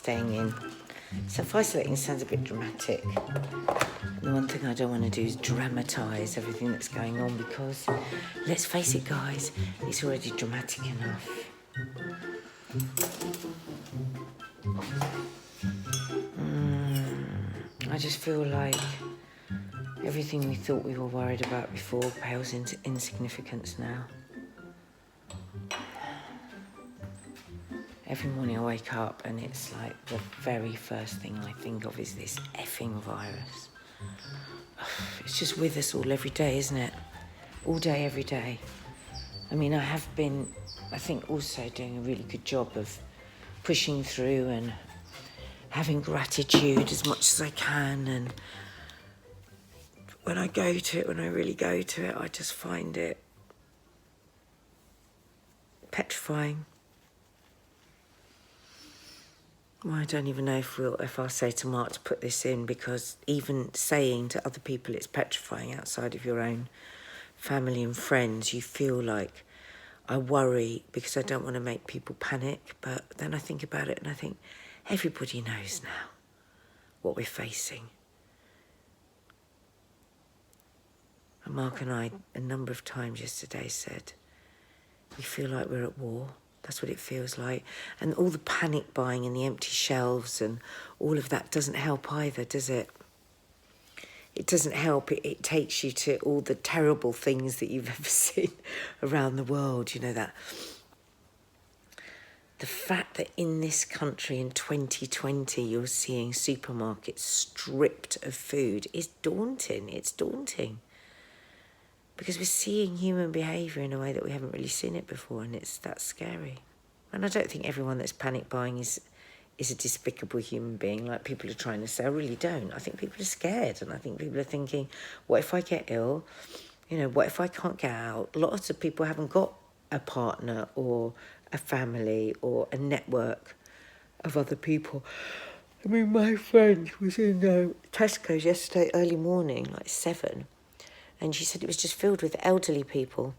staying in. Self-isolating sounds a bit dramatic. The one thing I don't want to do is dramatise everything that's going on, because, let's face it, guys, it's already dramatic enough. I just feel like everything we thought we were worried about before pales into insignificance now. Every morning I wake up and it's like the very first thing I think of is this effing virus. It's just with us all every day, isn't it? All day, every day. I mean, I have been, I think, also doing a really good job of pushing through and having gratitude as much as I can. And when I go to it, when I really go to it, I just find it petrifying. Well, I don't even know if I'll say to Mark to put this in, because even saying to other people it's petrifying outside of your own family and friends, you feel like, I worry because I don't want to make people panic, but then I think about it and I think everybody knows now what we're facing. And Mark and I a number of times yesterday said, we feel like we're at war. That's what it feels like. And all the panic buying and the empty shelves and all of that doesn't help either, does it? It doesn't help. It takes you to all the terrible things that you've ever seen around the world. You know, that the fact that in this country in 2020 you're seeing supermarkets stripped of food is daunting. It's daunting. Because we're seeing human behaviour in a way that we haven't really seen it before, and that's scary. And I don't think everyone that's panic buying is a despicable human being, like people are trying to say. I really don't. I think people are scared, and I think people are thinking, what if I get ill? You know, what if I can't get out? Lots of people haven't got a partner or a family or a network of other people. I mean, my friend was in Tesco's yesterday early morning, like 7, and she said it was just filled with elderly people,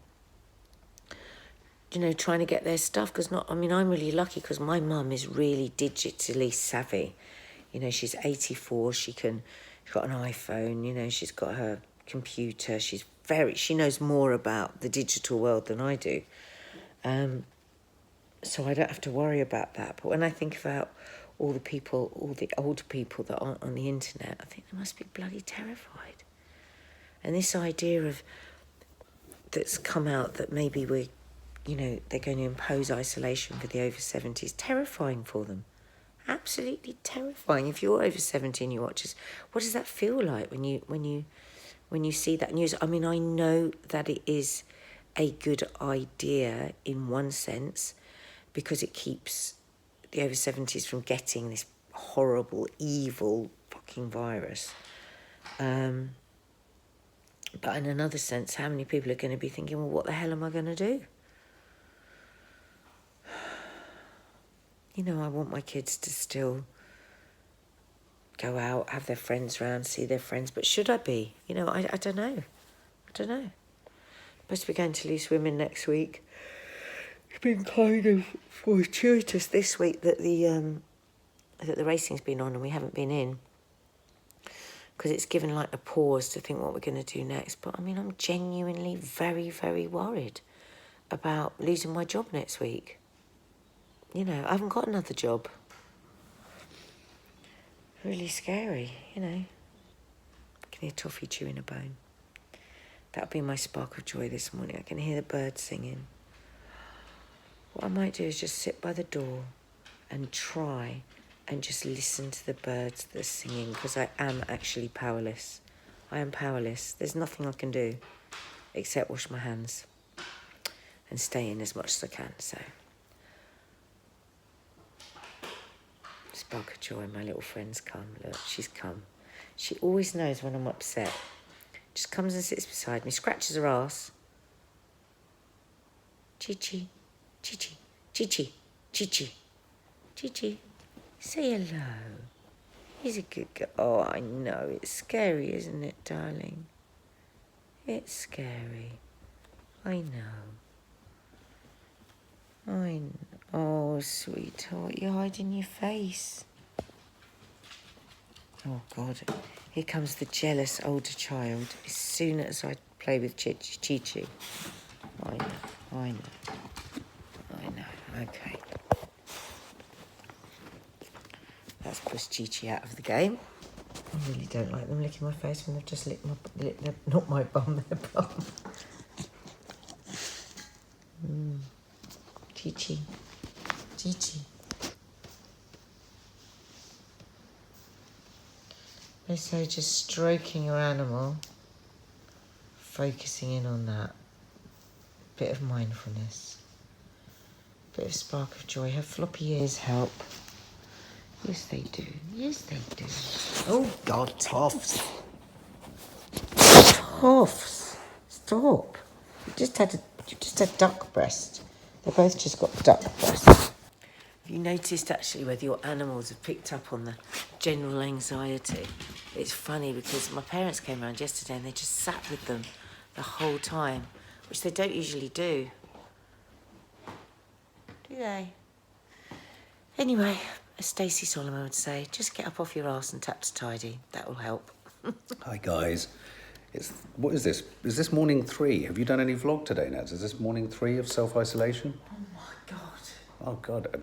you know, trying to get their stuff. I'm really lucky because my mum is really digitally savvy. You know, she's 84, she's got an iPhone, you know, she's got her computer, she knows more about the digital world than I do. So I don't have to worry about that. But when I think about all the older people that aren't on the internet, I think they must be bloody terrified. And this idea that's come out that maybe they're going to impose isolation for the over 70s, terrifying for them. Absolutely terrifying. If you're over 70 and you watch this, what does that feel like when you see that news? I mean, I know that it is a good idea in one sense, because it keeps the over 70s from getting this horrible, evil fucking virus. But in another sense, how many people are going to be thinking, well, what the hell am I going to do? You know, I want my kids to still go out, have their friends round, see their friends. But should I be? You know, I don't know. I don't know. Supposed to be going to Loose Women next week. It's been kind of fortuitous this week that the racing's been on and we haven't been in, because it's given like a pause to think what we're going to do next. But I mean, I'm genuinely very, very worried about losing my job next week. You know, I haven't got another job. Really scary, you know. I can hear Toffee chewing a bone. That'll be my spark of joy this morning. I can hear the birds singing. What I might do is just sit by the door and try and just listen to the birds that are singing, because I am actually powerless. I am powerless. There's nothing I can do except wash my hands and stay in as much as I can, so. Spark of joy, my little friend's come. Look, she's come. She always knows when I'm upset. Just comes and sits beside me, scratches her ass. Chi-chi, chi-chi, chi-chi, chi-chi, chi-chi. Say hello. He's a good girl. Oh, I know. It's scary, isn't it, darling? It's scary. I know. Oh, sweetheart, you're hiding your face. Oh, God. Here comes the jealous older child. As soon as I play with Chi-Chi. I know. Okay. Let's push Chi-Chi out of the game. I really don't like them licking my face when they've just licked not my bum, their bum. Chi-Chi. So just stroking your animal, focusing in on that. Bit of mindfulness. Bit of spark of joy. Her floppy ears help. Yes, they do. Oh, God, Toffs. Stop. You just had duck breast. They both just got duck breast. Have you noticed, actually, whether your animals have picked up on the general anxiety? It's funny because my parents came around yesterday and they just sat with them the whole time, which they don't usually do. Do they? Anyway, as Stacey Solomon would say, just get up off your arse and tap to tidy. That will help. Hi guys, what is this? Is this morning 3? Have you done any vlog today, Nads? Is this morning 3 of self-isolation? Oh my God. Oh God,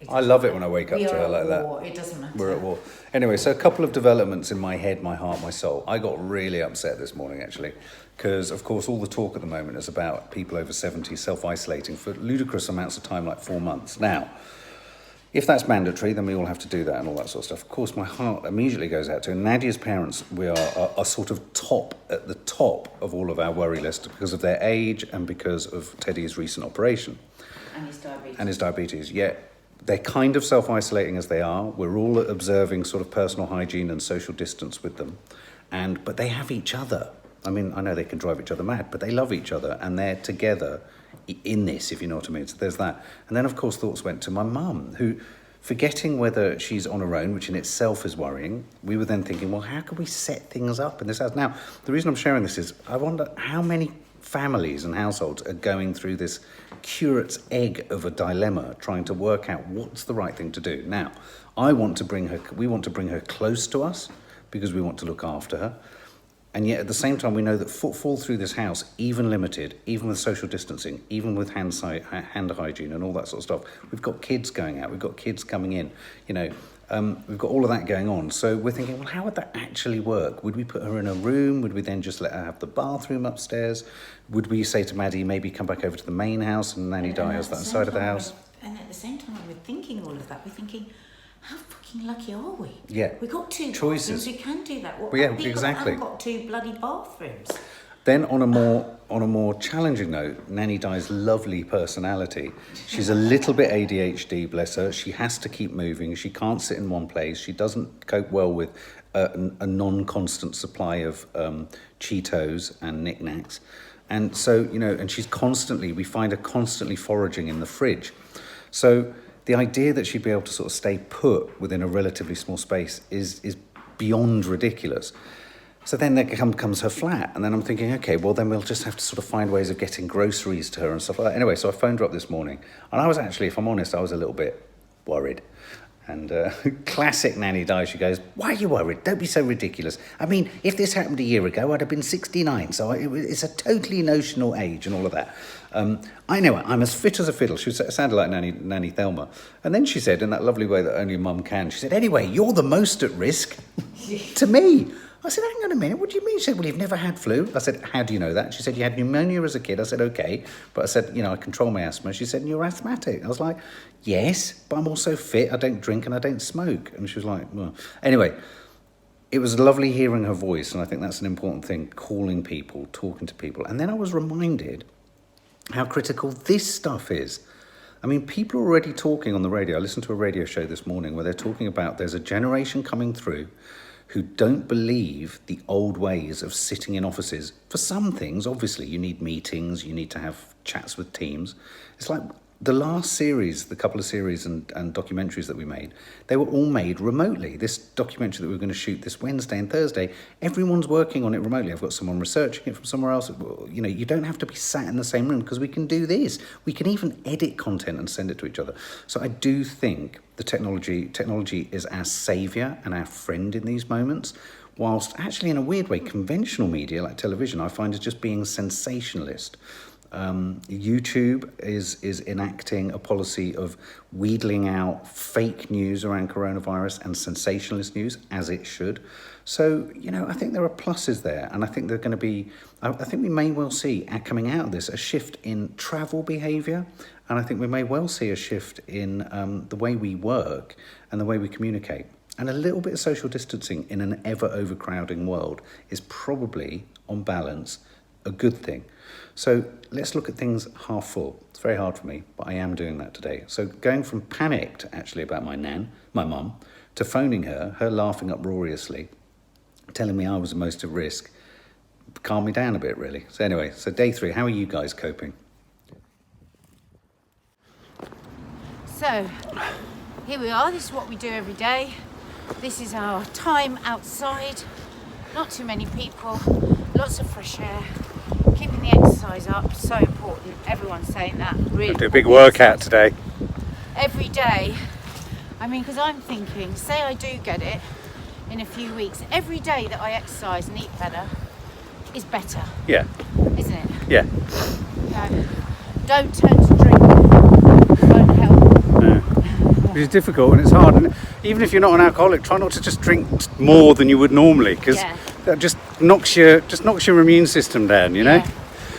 I love it when I wake up to her like that. It doesn't matter. We're at war. Anyway, so a couple of developments in my head, my heart, my soul. I got really upset this morning actually, because of course all the talk at the moment is about people over 70 self-isolating for ludicrous amounts of time, like 4 months. Now, if that's mandatory, then we all have to do that and all that sort of stuff. Of course, my heart immediately goes out to Nadia's parents. We are sort of at the top of all of our worry list because of their age and because of Teddy's recent operation. And his diabetes. Yet they're kind of self-isolating as they are. We're all observing sort of personal hygiene and social distance with them. But they have each other. I mean, I know they can drive each other mad, but they love each other and they're together in this, if you know what I mean. So there's that. And then, of course, thoughts went to my mum, who, forgetting whether she's on her own, which in itself is worrying, we were then thinking, well, how can we set things up in this house? Now, the reason I'm sharing this is I wonder how many families and households are going through this curate's egg of a dilemma, trying to work out what's the right thing to do. Now, we want to bring her close to us because we want to look after her. And yet at the same time, we know that footfall through this house, even limited, even with social distancing, even with hand hygiene and all that sort of stuff, we've got kids going out, we've got kids coming in, we've got all of that going on. So we're thinking, well, how would that actually work? Would we put her in a room? Would we then just let her have the bathroom upstairs? Would we say to Maddie, maybe come back over to the main house and Nanny Di has that side of the house? And at the same time, we're thinking all of that. We're thinking, how fucking lucky are we? Yeah. We've got 2 choices. bathrooms, we can do that. Well, yeah, exactly. We've got 2 bloody bathrooms. Then on a more challenging note, Nanny Di's lovely personality. She's a little bit ADHD, bless her. She has to keep moving. She can't sit in one place. She doesn't cope well with a non-constant supply of Cheetos and knickknacks. And so, and we find her constantly foraging in the fridge. So the idea that she'd be able to sort of stay put within a relatively small space is beyond ridiculous. So then there comes her flat, and then I'm thinking, okay, well then we'll just have to sort of find ways of getting groceries to her and stuff like that. Anyway, so I phoned her up this morning, and I was actually, if I'm honest, I was a little bit worried. And classic Nanny Di, she goes, why are you worried? Don't be so ridiculous. I mean, if this happened a year ago, I'd have been 69, so it's a totally notional age and all of that. I know, I'm as fit as a fiddle. She sounded like Nanny Thelma. And then she said, in that lovely way that only a mum can, she said, anyway, you're the most at risk to me. I said, hang on a minute, what do you mean? She said, well, you've never had flu. I said, how do you know that? She said, you had pneumonia as a kid. I said, okay. But I said, I control my asthma. She said, and you're asthmatic. I was like, yes, but I'm also fit. I don't drink and I don't smoke. And she was like, well. Anyway, it was lovely hearing her voice. And I think that's an important thing, calling people, talking to people. And then I was reminded how critical this stuff is. I mean, people are already talking on the radio. I listened to a radio show this morning where they're talking about there's a generation coming through who don't believe the old ways of sitting in offices. For some things, obviously, you need meetings, you need to have chats with teams. It's like, the last series, the couple of series and documentaries that we made, they were all made remotely. This documentary that we were going to shoot this Wednesday and Thursday, everyone's working on it remotely. I've got someone researching it from somewhere else. You know, you don't have to be sat in the same room because we can do this. We can even edit content and send it to each other. So I do think the technology is our saviour and our friend in these moments, whilst actually in a weird way, conventional media like television, I find is just being sensationalist. YouTube is enacting a policy of wheedling out fake news around coronavirus and sensationalist news, as it should. So, you know, I think there are pluses there, and I think they're going to be, I think we may well see, coming out of this, a shift in travel behaviour, and I think we may well see a shift in the way we work and the way we communicate. And a little bit of social distancing in an ever overcrowding world is probably, on balance, a good thing. So let's look at things half full. It's very hard for me, but I am doing that today. So going from panicked, actually, about my mum, to phoning her laughing uproariously, telling me I was the most at risk, calmed me down a bit, really. So anyway, so day 3, how are you guys coping? So, here we are. This is what we do every day. This is our time outside. Not too many people, lots of fresh air. Keeping the exercise up, so important. Everyone's saying that. Really Do a big workout today. every day. I mean, because I'm thinking, say I do get it in a few weeks, every day that I exercise and eat better is better, Yeah, isn't it? yeah. No, don't turn to drink. Won't help. No. It's difficult and it's hard. And even if you're not an alcoholic, try not to just drink more than you would normally, because that just knocks your immune system down, you know? Yeah.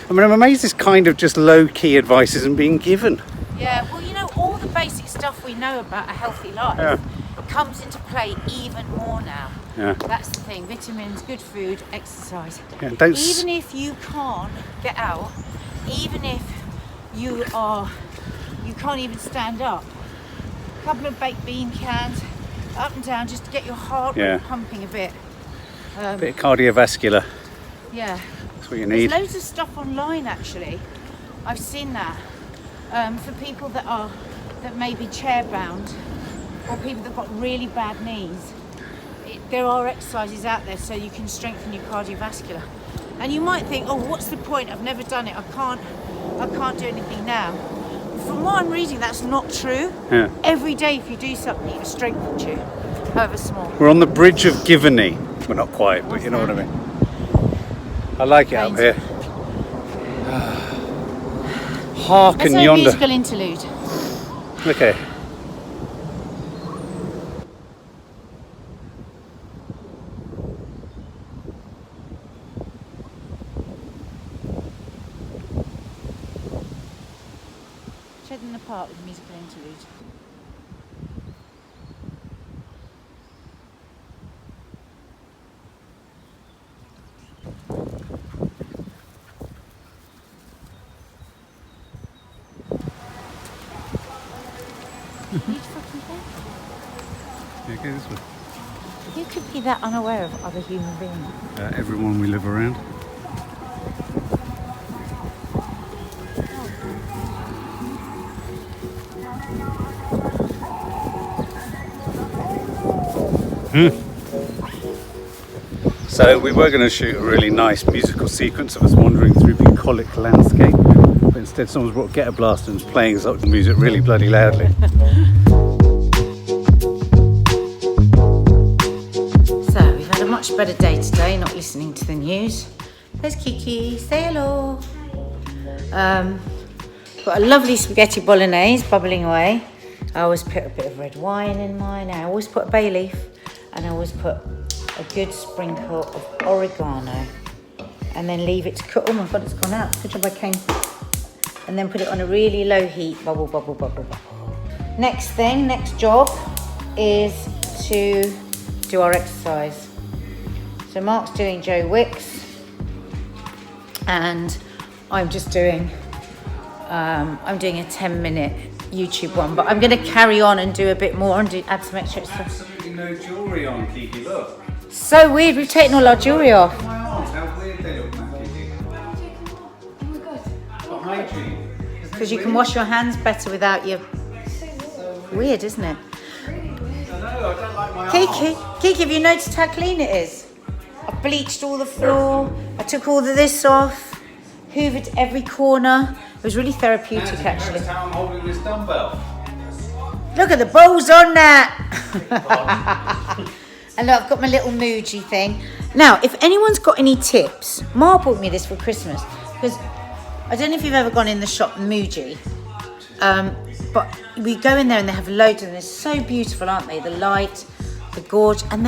I mean, I'm amazed this kind of just low-key advice isn't being given. Yeah, well, you know, all the basic stuff we know about a healthy life comes into play even more now. Yeah. That's the thing. Vitamins, good food, exercise. Yeah, Even if you can't get out, even if you can't even stand up, a couple of baked bean cans, up and down, just to get your heart rate pumping a bit. A bit cardiovascular. Yeah. That's what you need. There's loads of stuff online, actually. I've seen that for people that may be chair bound, or people that've got really bad knees. There are exercises out there so you can strengthen your cardiovascular. And you might think, oh, what's the point? I've never done it. I can't do anything now. From what I'm reading, that's not true. Yeah. Every day, if you do something, it strengthens you, however small. We're on the bridge of Giveny. Well, not quite, but you know what I mean. I like it up here. Harken Let's have a yonder. musical interlude. Okay. Treading apart with a musical interlude. Yeah, go this way. You could be that unaware of other human beings. Everyone we live around. So we were going to shoot a really nice musical sequence of us wandering through bucolic landscape, but instead someone's brought Get a Blaster and is playing such music really bloody loudly. So we've had a much better day today, not listening to the news. There's Kiki, say hello. Got a lovely spaghetti bolognese bubbling away. I always put a bit of red wine in mine. I always put a bay leaf, and I always put a good sprinkle of oregano, and then leave it to cook. Oh my God, it's gone out. Good job I came. And then put it on a really low heat. Bubble, bubble, bubble, bubble. Next job is to do our exercise. So Mark's doing Joe Wicks, and I'm just doing, I'm doing a 10-minute YouTube one, but I'm going to carry on and do a bit more and add some extra stuff. Absolutely no jewellery on, Kiki, look. So weird, we've taken all our jewellery off. My arms, how weird they look, Kiki. Oh my God. For hygiene. Isn't because you can wash your hands better without your... Weird, isn't it? I know, I don't like my Kiki, have you noticed how clean it is? I bleached all the floor. I took all of this off. Hoovered every corner. It was really therapeutic, actually. Notice how I'm holding this dumbbell. Look at the balls on that. And look, I've got my little Muji thing. Now, if anyone's got any tips, Ma bought me this for Christmas because I don't know if you've ever gone in the shop Muji, but we go in there and they have loads of them. They're so beautiful, aren't they? The light, the gorge, and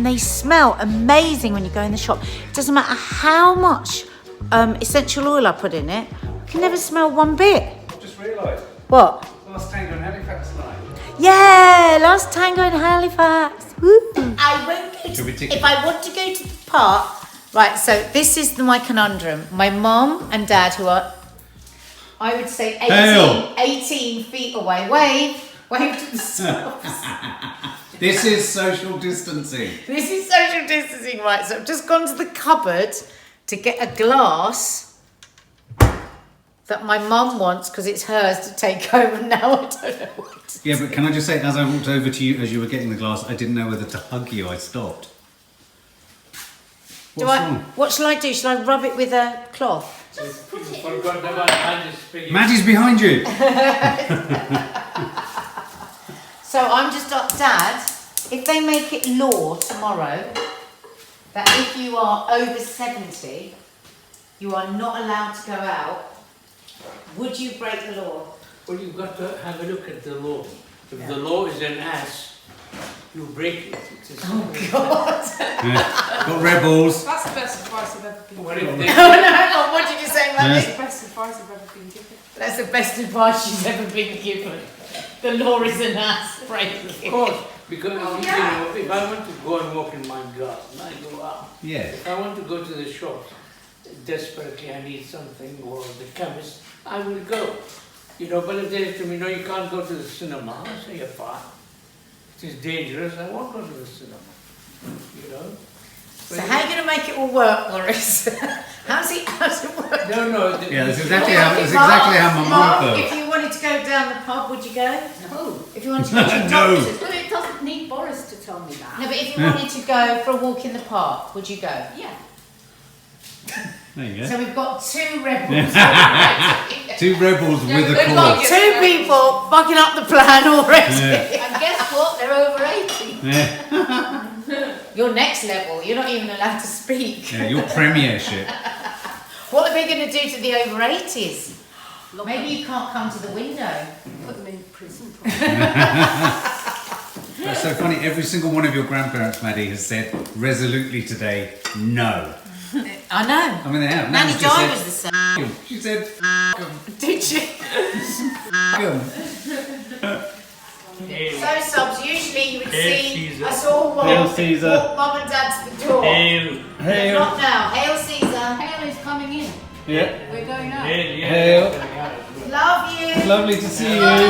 they smell amazing when you go in the shop. It doesn't matter how much essential oil I put in it, I can never smell one bit. I've just realised. What? Last tango in Halifax tonight. Yeah, last tango in Halifax. Woo. I won't go to, if I want to go to the park. Right, so this is my conundrum. My mum and dad, who are, I would say 18 feet away. Wave to the subs. This is social distancing. This is social distancing, right? So I've just gone to the cupboard to get a glass that my mum wants because it's hers to take home, and now I don't know what to Yeah, but can I just say, as I walked over to you as you were getting the glass, I didn't know whether to hug you. I stopped. What's wrong? What shall I do? Shall I rub it with a cloth? Just put it in. Maddie's behind you. So I'm just, Dad, if they make it law tomorrow that if you are over 70, you are not allowed to go out, would you break the law? Well, you've got to have a look at the law. If the law is an ass, you break it. Oh, God. Got rebels. That's the best advice I've ever been What given. if Oh, they... no, hang on, what did you say, Maddie? That's the best advice I've ever been given. That's the best advice she's ever been given. The law is an ass breaking. Of course, because you know, if I want to go and walk in my garden, I go out. Yeah. If I want to go to the shops, desperately I need something, or the chemist, I will go. You know, but if they say to me, no, you can't go to the cinema, I say, you're fine. It is dangerous, I won't go to the cinema. You know? So how are you going to make it all work, Maurice? How's it work? No. Yeah, that's exactly how my mum felt. If you wanted to go down the pub, would you go? No. If you wanted to go to the No. doctor's? Well, it doesn't need Boris to tell me that. No, but if you wanted to go for a walk in the park, would you go? Yeah. There you So go. we've got two rebels. Two rebels with a We've got cause. two people fucking up the plan already. And guess what? They're over 80. Yeah. You're next level. You're not even allowed to speak. Yeah, your premiership. What are they going to do to the over 80s? Lock Maybe them, you can't come to the window. put them in prison. That's so funny. Every single one of your grandparents, Maddie, has said resolutely today, no. I know. I mean, they have. Nanny Nan's just Di said, was the same. She said, Did she? So, Subs, usually you would see Caesar. us all Hail walk Caesar. Mum and Dad to the door. Hail. Hail. Not now. Hail Caesar. Hail is coming in. Yeah. We're going out. Hail. Love you. Lovely to see you. Bye.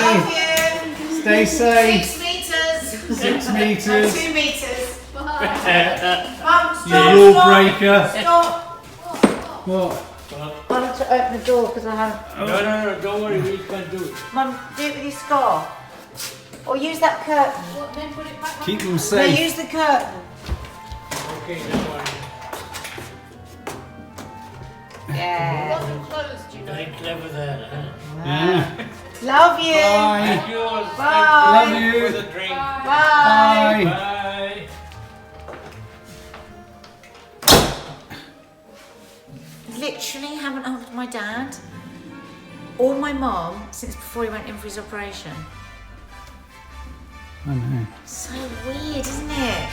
Love you. Stay safe. 6 meters. 6 And meters. 2 meters. Bye. Mum, stop. You rule stop, breaker. Stop. What? I'll have to open the door because I have. No, don't worry, we can do it. Mum, do it with your scarf. Or use that curtain. What, then put it back on? Keep them No, safe. use the curtain. Okay, don't worry. Yeah. Wasn't closed, you know. Very clever there, huh? Yeah. Love you. Bye. Thank you all. Bye. Thank you Love for you. the drink. Bye. Bye. Literally haven't hugged my dad or my mum since before he went in for his operation. I know. So weird, isn't it?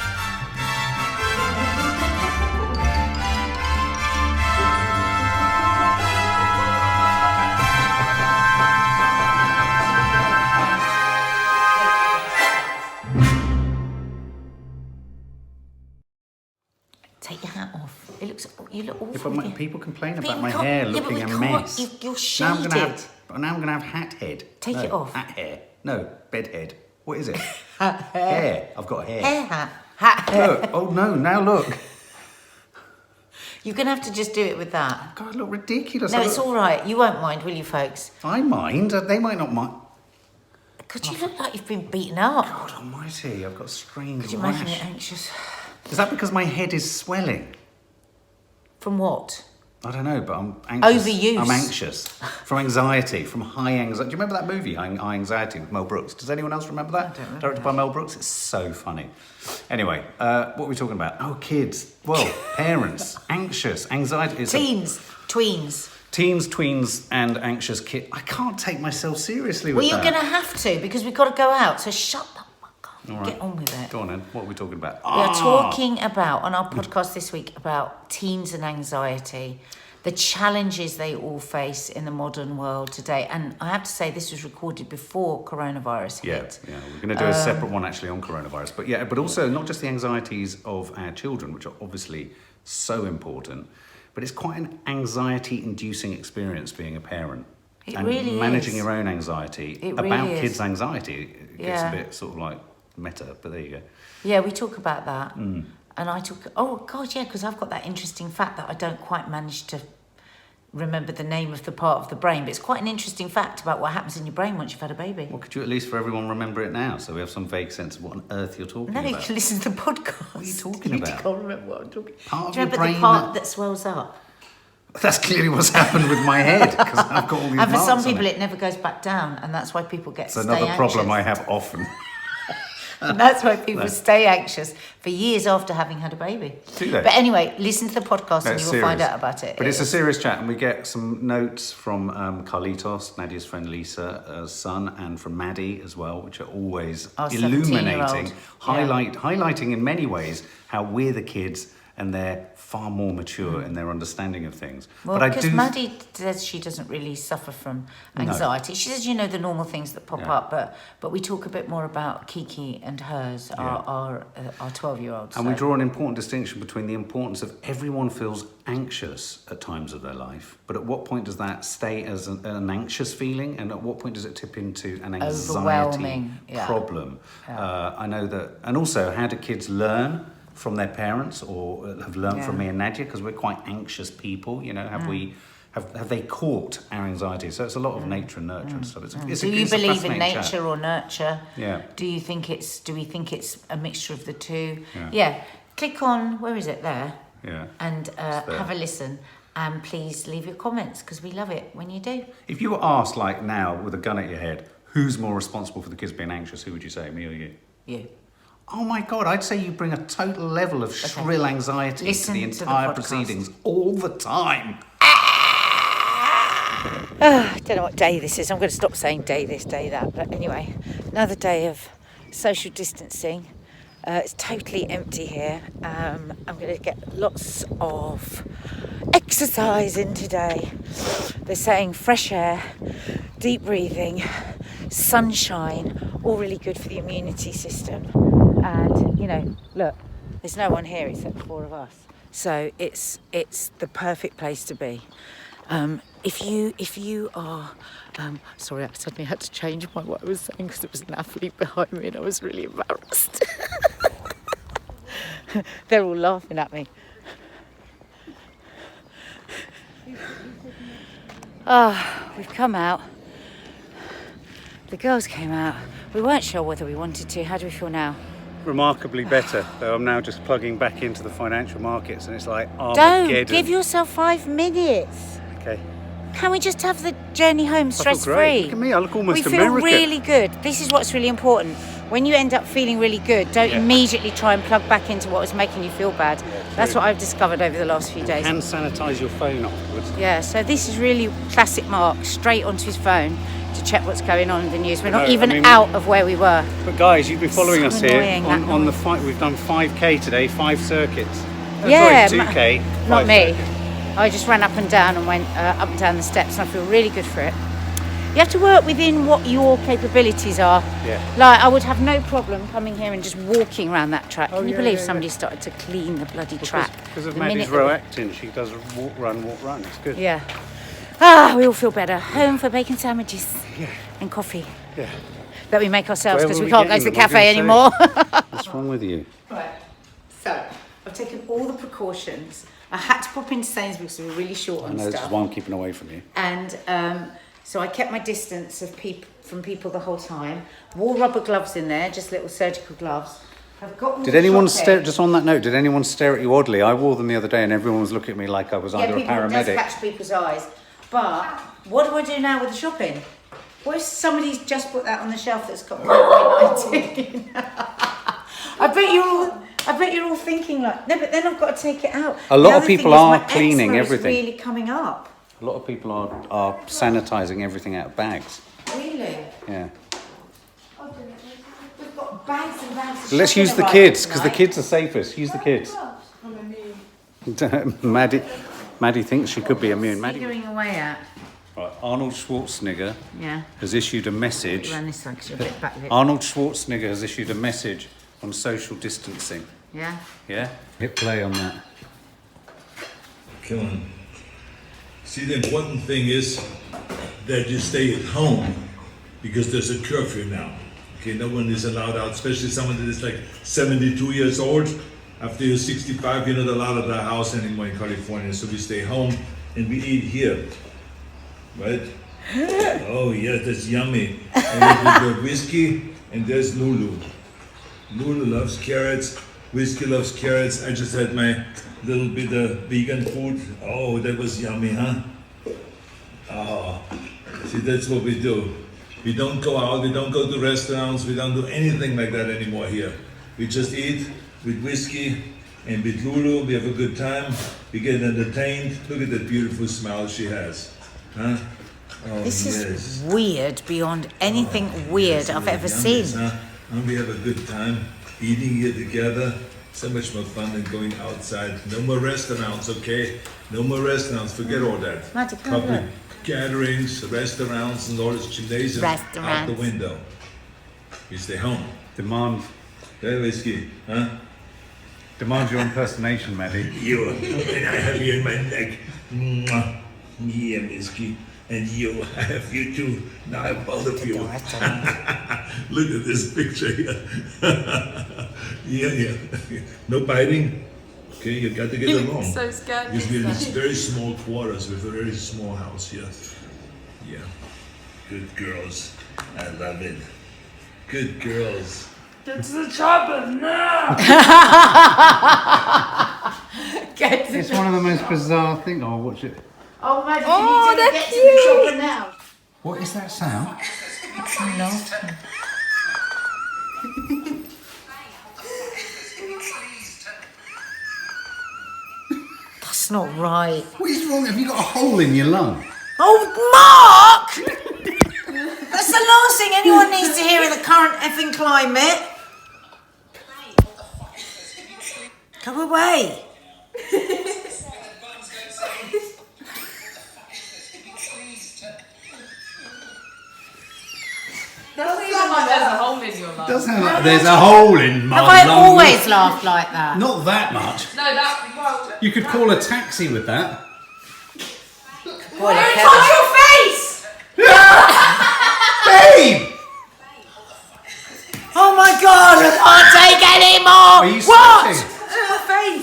Take your hat off. It looks. You look awful. Yeah, but with your- people complain But about you my can't- hair yeah, but looking we a can't- mess. You're Now I'm gonna shaded. have hat head. Take No, it off. Hat hair. No, bed head. What is it? Hat hair. Hair. I've got hair. Hair hat. Hat hair. Look. Oh no! Now look. You're going to have to just do it with that. God, I look ridiculous. No, it's all right. You won't mind, will you, folks? I mind. They might not mind. Because you look like you've been beaten up. God almighty, I've got a strange Could you imagine rash. it anxious? Is that because my head is swelling? From what? I don't know, but I'm anxious. Overuse. I'm anxious. From anxiety, from high anxiety. Do you remember that movie, High Anxiety, with Mel Brooks? Does anyone else remember that? I don't remember Directed by Mel Brooks? It's so funny. Anyway, what were we talking about? Oh, kids. Well, parents. Anxious. Anxiety. Teens. Tweens. Teens, tweens, and anxious kids. I can't take myself seriously with Well, you're that. going to have to, because we've got to go out. So shut the fuck up. All right. Get on with it. Go on then. What are we talking about? We are talking about, on our podcast this week, about teens and anxiety, the challenges they all face in the modern world today. And I have to say, this was recorded before coronavirus hit. Yeah, we're going to do a separate one actually on coronavirus. But also not just the anxieties of our children, which are obviously so important, but it's quite an anxiety-inducing experience being a parent. It and really managing is. your own anxiety It about really is. kids' anxiety. It gets Yeah. a bit sort of like meta, but there you go. Yeah, we talk about that. And I talk, oh, God, yeah, because I've got that interesting fact that I don't quite manage to remember the name of the part of the brain, but it's quite an interesting fact about what happens in your brain once you've had a baby. Well, could you at least for everyone remember it now so we have some vague sense of what on earth you're talking No, you about? can listen to the podcast. What are you talking You about? can't remember what I'm talking about. Part of Do you your remember the brain part that- that swells up? That's clearly what's happened with my head because I've got all these And for marks some on people, it. it never goes back down, and that's why people get It's stay another problem I anxious. have often. And that's why people stay anxious for years after having had a baby. Do they? But anyway, listen to the podcast No, and it's you will find serious. out about it. But it's a serious chat, and we get some notes from Carlitos, Nadia's friend Lisa's son, and from Maddie as well, which are always Our illuminating, 17-year-old. highlighting in many ways how we're the kids and they're far more mature in their understanding of things. Well, but I because do. Maddie says she doesn't really suffer from anxiety. She says, the normal things that pop Yeah. up, but we talk a bit more about Kiki and hers, our 12-year-old. And we draw an important distinction between the importance of everyone feels anxious at times of their life, but at what point does that stay as an anxious feeling, and at what point does it tip into an anxiety Overwhelming, problem? I know that, and also how do kids learn from their parents or have learned from me and Nadia, because we're quite anxious people, have they caught our anxiety? So it's a lot of nature and nurture and stuff. Do you believe in fascinating nature chat. or nurture? Yeah. Do we think it's a mixture of the two? Yeah. Click on, where is it there? Yeah. And there. have a listen. And please leave your comments, because we love it when you do. If you were asked, like now, with a gun at your head, who's more responsible for the kids being anxious, who would you say, me or you? You. Oh my God, I'd say you bring a total level of shrill anxiety Listen to the to the entire podcast. proceedings all the time. I don't know what day this is. I'm going to stop saying day this, day that. But anyway, another day of social distancing. It's totally empty here. I'm going to get lots of exercise in today. They're saying fresh air, deep breathing, sunshine, all really good for the immunity system. And, look, there's no one here except 4 of us. So it's the perfect place to be. If you are, sorry, I suddenly had to change what I was saying because there was an athlete behind me and I was really embarrassed. They're all laughing at me. We've come out. The girls came out. We weren't sure whether we wanted to. How do we feel now? Remarkably better, though I'm now just plugging back into the financial markets and it's like Don't Armageddon. give yourself 5 minutes. Okay. Can we just have the journey home I stress feel great. free? Look at me, I look almost We feel American. really good. This is what's really important. When you end up feeling really good, don't immediately try and plug back into what was making you feel bad. That's what I've discovered over the last few days. And sanitise your phone afterwards. Yeah, so this is really classic Mark, straight onto his phone to check what's going on in the news. We're not even out of where we were. But guys, you've been following So us here annoying, that on the noise. fight. We've done 5k today, 5 circuits. Yeah, sorry, 2k. Not 5 me. circuits. I just ran up and down and went up and down the steps, and I feel really good for it. You have to work within what your capabilities are. Yeah. Like, I would have no problem coming here and just walking around that track. Can you yeah, believe yeah, somebody started to clean the bloody track? Because of The Maddie's minute that row we- acting, she does walk, run. It's good. Yeah. We all feel better. Home for bacon sandwiches and coffee Yeah. that we make ourselves Where because were we we can't go to getting the them? I was cafe gonna say. anymore. What's wrong with you? Right. So, I've taken all the precautions. I had to pop into Sainsbury's because we were really short I on know this is stuff. why I'm keeping away from you. And so I kept my distance from people the whole time. Wore rubber gloves in there, just little surgical gloves. I've got all Did the anyone shopping. stare, just on that note, did anyone stare at you oddly? I wore them the other day and everyone was looking at me like I was either a people does paramedic. catch people's eyes. But what do I do now with the shopping? What if somebody's just put that on the shelf that's got COVID-19? I bet you're all thinking like, no, but then I've got to take it out. A lot The of other thing people is are my cleaning eczema is everything. really coming up. A lot of people are sanitizing everything out of bags. Really? Yeah. We've got bags and bags of Let's shopping use the arriving kids because the tonight. kids are safest. Use the kids. Maddie thinks she could be immune. Maddie. Figuring away at. Right, Arnold Schwarzenegger Yeah. has issued a message. Around this side because you're a bit backlit. Arnold Schwarzenegger has issued a message on social distancing. Yeah. Yeah? Hit play on that. Come on. See, the important thing is that you stay at home because there's a curfew now. Okay, no one is allowed out, especially someone that is like 72 years old. After you're 65, you're not allowed at the house anymore in California. So we stay home and we eat here. Right? Oh, yeah, that's yummy. And we got whiskey and there's Lulu. Lulu loves carrots. Whiskey loves carrots. I just had my little bit of vegan food. Oh, that was yummy, huh? Oh, see, that's what we do. We don't go out, we don't go to restaurants, we don't do anything like that anymore here. We just eat with whiskey and with Lulu, we have a good time, we get entertained. Look at that beautiful smile she has, huh? Oh, This yes. is weird beyond anything weird I've ever Yummy, seen. huh? And we have a good time eating here together. So much more fun than going outside. No more restaurants, okay? No more restaurants, forget all that. Maddie, come on, Public look. gatherings, restaurants, and all this gymnasium out the Restaurants. window. We stay home. Demand Hey, whiskey, huh? your impersonation, Maddie. You, and I have you in my neck. Mwah. Yeah, whiskey. And you, I have you too. Now I have both of you. Look at this picture here. Yeah. No biting. Okay, you got to get You along. look so scared. Because we're in these very small quarters with a very small house here. Yeah. Good girls. I love it. Good girls. Get to the chopper now! It's one of the most bizarre things. Oh, watch it. Oh, Maddie, Oh, can you they're get to the chopper now? What is that sound? That's not right. What is wrong? Have you got a hole in your lung? Oh, Mark! That's the last thing anyone needs to hear in the current effing climate. Go away. Doesn't even like there's a hole in your lung. Does sound like there's a hole in my Have I lung. always laughed like that? Not that much. No, that, well... You could call a taxi with that. Boy, Don't look touch at your face! Babe! Oh my God, I can't take any more. Are you What? sweating? My face!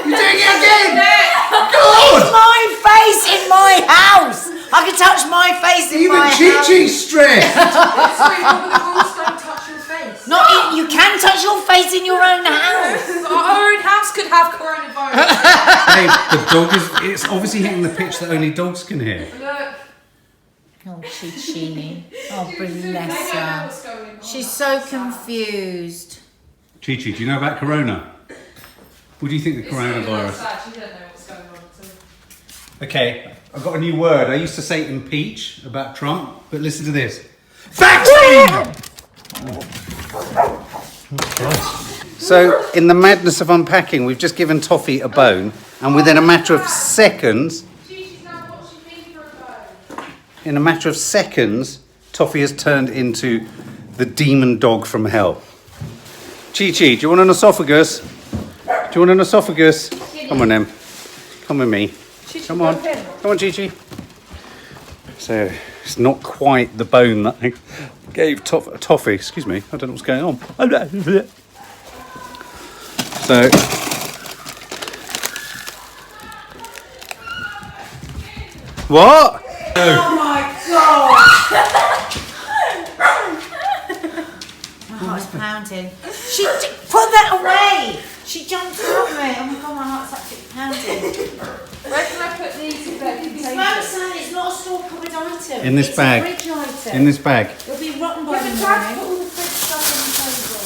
You're doing it again! It's my face in my house. I can touch my face in my Even house. Chi-Chi stressed! Sorry, what were the rules? Don't touch your face. Not in, you can touch your face in your own house. Our own house could have coronavirus. Babe, the dog is... It's obviously hitting the pitch that only dogs can hear. Look. Oh, Chichini. Oh, Maybe I know bless her. what's going on. She's so confused. Chi-Chi, do you know about Corona? What do you think the It's really not coronavirus... sad, she didn't know what's going on. So. Okay, I've got a new word. I used to say impeach about Trump, but listen to this. Vaccine! So, in the madness of unpacking, we've just given Toffee a bone, and within a matter of seconds, She's now watching me for a bone. in a matter of seconds, Toffee has turned into the demon dog from hell. Chi-Chi, do you want an esophagus? Do you want an esophagus? Come on, Em. Come with me. Come on. Come on, Chi-Chi. So, it's not quite the bone that I gave Toffee. Excuse me, I don't know what's going on. So, what? Oh my god! My heart's pounding. She put that away! She jumped on me. Oh my god, my heart's absolutely pounding. Where can I put these in bed? It's not saying it's not a store cupboard item. In this it's bag. A fridge item. In this bag. It'll be rotten by But the the dad morning. put all the fridge stuff on the table.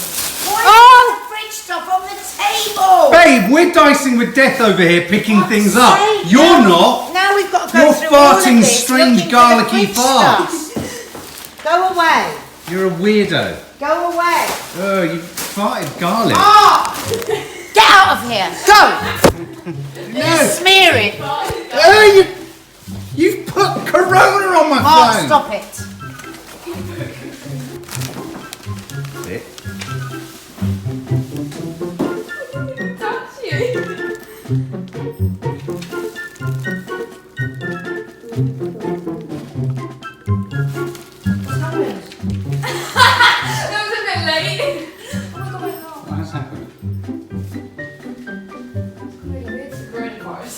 Why is the fridge stuff on the table? Babe, we're dicing with death over here, picking things up. Sake, You're now- not. Now we've got to go You're through all of farting this, strange looking for the garlicky fridge farts. stuff. Go away. You're a weirdo. Go away. Oh, you farted garlic. Get out of here. Go. No. Smear it. Oh, you've put Corona on my Mark, phone. stop it. It. That's you. That was a bit late. Oh my god, my heart. What has happened? It's a coronavirus.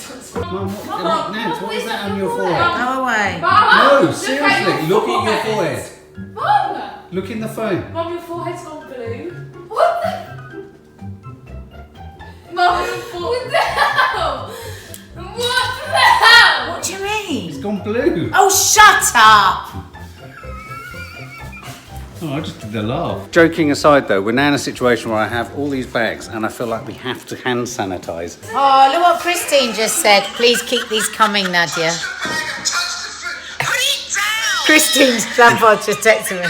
Mum, Nance, what is that on your forehead? Go away. Mum, No, seriously, look at your forehead. Mum! Look in the phone. Mum, your forehead's gone blue. What the? Mum, your forehead. What the hell? What the hell? What do you mean? It's gone blue. Oh, shut up. Oh, I just did the laugh. Joking aside though, we're now in a situation where I have all these bags and I feel like we have to hand sanitize. Oh, look what Christine just said. Please keep these coming, Nadia. Christine's grandpa just texted me.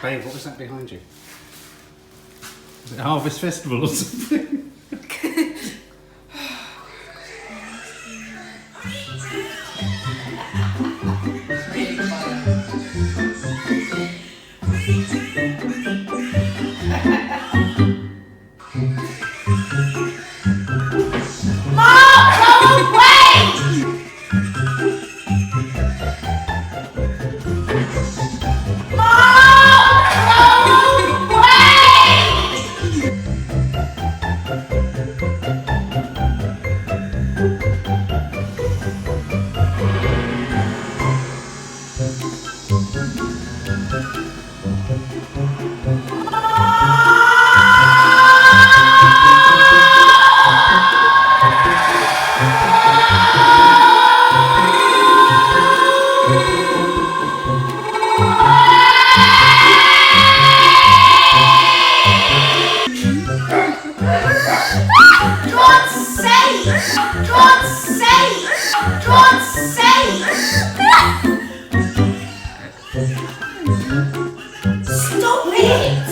Babe, what was that behind you? Is it Harvest Festival or something? Stop it!